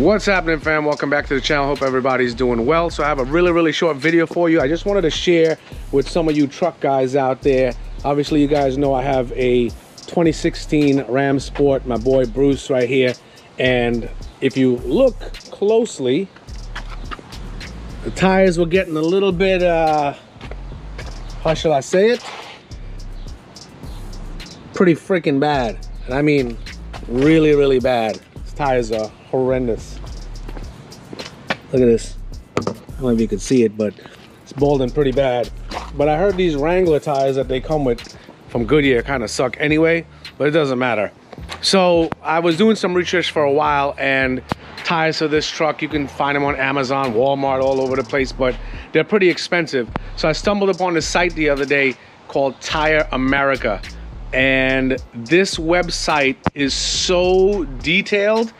What's happening, fam? Welcome back to the channel. Hope everybody's doing well. So I have a really short video for you. I just wanted to share with some of you truck guys out there. Obviously you guys know I have a 2016 Ram Sport, my boy Bruce right here, and if you look closely, the tires were getting a little bit how shall I say it, pretty freaking bad. And I mean really bad. These tires are horrendous. Look at this. I don't know if you can see it, but it's balding pretty bad. But I heard these Wrangler tires that they come with from Goodyear kind of suck anyway, but it doesn't matter. So I was doing some research for a while, and tires for this truck, you can find them on Amazon, Walmart, all over the place, but they're pretty expensive. So I stumbled upon this site the other day called Tire America, and this website is so detailed,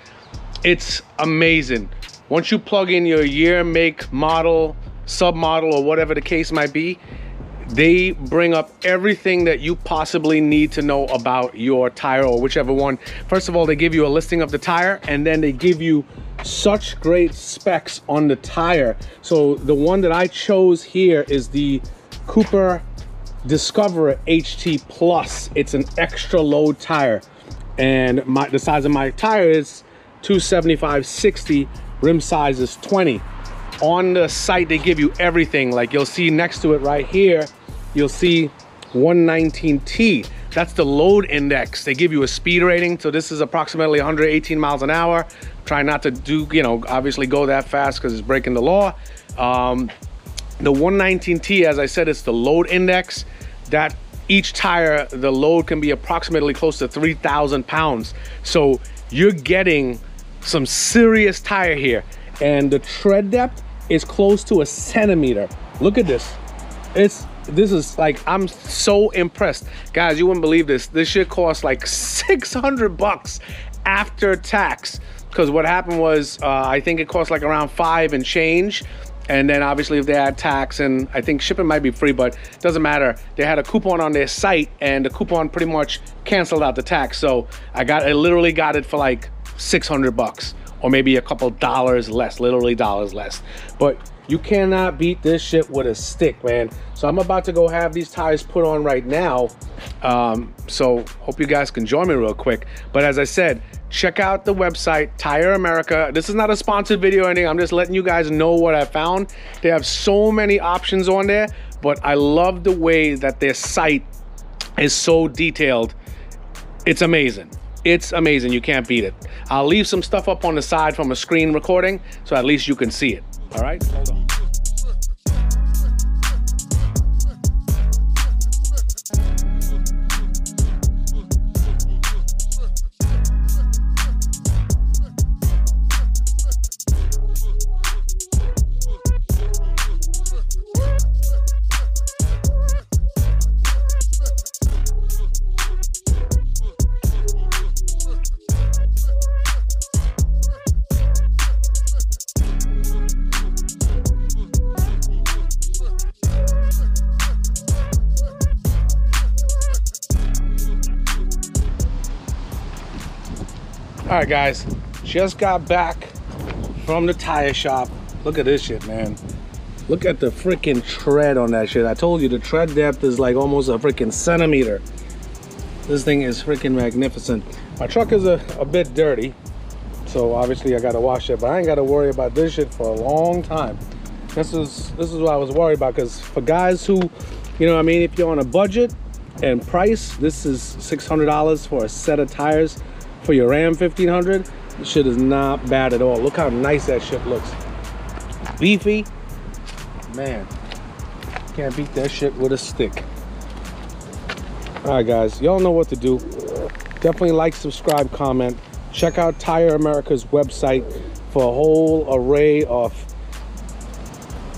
it's amazing. Once you plug in your year, make, model, submodel, or whatever the case might be, they bring up everything that you possibly need to know about your tire or whichever one. First of all, they give you a listing of the tire, and then they give you such great specs on the tire. So the one that I chose here is the Cooper Discoverer HT Plus. It's an extra load tire, and the size of my tire is 275/60, rim size is 20. On the site they give you everything. Like you'll see next to it right here, you'll see 119T. That's the load index. They give you a speed rating, so this is approximately 118 miles an hour. Try not to do, obviously go that fast because it's breaking the law. The 119T, as I said, is the load index. That each tire, the load can be approximately close to 3,000 pounds. So you're getting some serious tire here. And the tread depth is close to a centimeter. Look at this. This is like, I'm so impressed. Guys, you wouldn't believe this. This shit cost like 600 bucks after tax. Because what happened was, I think it cost like around 5 and change. And then obviously if they add tax, and I think shipping might be free, but it doesn't matter. They had a coupon on their site, and the coupon pretty much canceled out the tax. So I literally got it for like 600 bucks. Or maybe a couple dollars less, literally dollars less. But you cannot beat this shit with a stick, man. So I'm about to go have these tires put on right now. So hope you guys can join me real quick. But as I said, check out the website, Tire America. This is not a sponsored video or anything. I'm just letting you guys know what I found. They have so many options on there, but I love the way that their site is so detailed. It's amazing. It's amazing. You can't beat it. I'll leave some stuff up on the side from a screen recording, so at least you can see it. All right, hold on. All right, guys, just got back from the tire shop. Look at this shit, man. Look at the freaking tread on that shit. I told you the tread depth is like almost a freaking centimeter. This thing is freaking magnificent. My truck is a bit dirty, so obviously I gotta wash it, but I ain't gotta worry about this shit for a long time. This is what I was worried about, because for guys who, if you're on a budget and price, this is $600 for a set of tires. For your Ram 1500, this shit is not bad at all. Look how nice that shit looks. Beefy, man. Can't beat that shit with a stick. All right, guys, y'all know what to do. Definitely like, subscribe, comment. Check out Tire America's website for a whole array of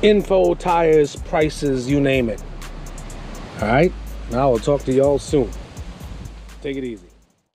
info, tires, prices, you name it. All right, now I'll talk to y'all soon. Take it easy.